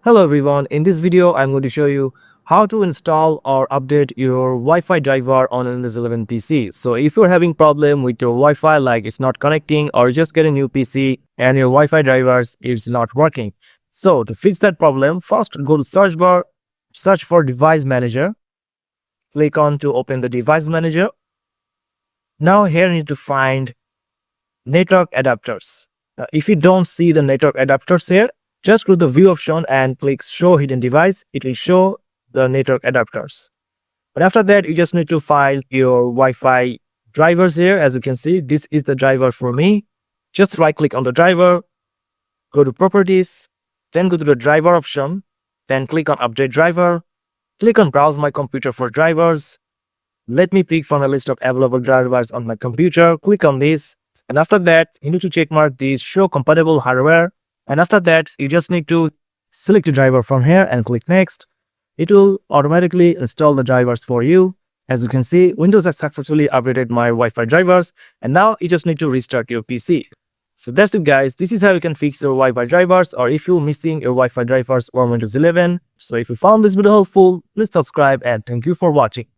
Hello everyone, in this video I'm going to show you how to install or update your Wi-Fi driver on an Windows 11 PC. So if you're having problem with your Wi-Fi like it's not connecting or just get a new PC and your Wi-Fi drivers is not working. So to fix that problem, first go to search bar, search for device manager, click on to open the device manager. Now here you need to find network adapters. If you don't see the network adapters here, just go to the view option and click show hidden device. It will show the network adapters. But after that, you just need to find your Wi-Fi drivers here. As you can see, this is the driver for me. Just right click on the driver, go to properties, then go to the driver option, then click on update driver, click on browse my computer for drivers. Let me pick from a list of available drivers on my computer. Click on this. And after that, you need to check mark this show compatible hardware. And after that, you just need to select the driver from here and click next. It will automatically install the drivers for you. As you can see, Windows has successfully updated my Wi-Fi drivers. And now you just need to restart your PC. So that's it guys. This is how you can fix your Wi-Fi drivers or if you're missing your Wi-Fi drivers on Windows 11. So if you found this video helpful, please subscribe and thank you for watching.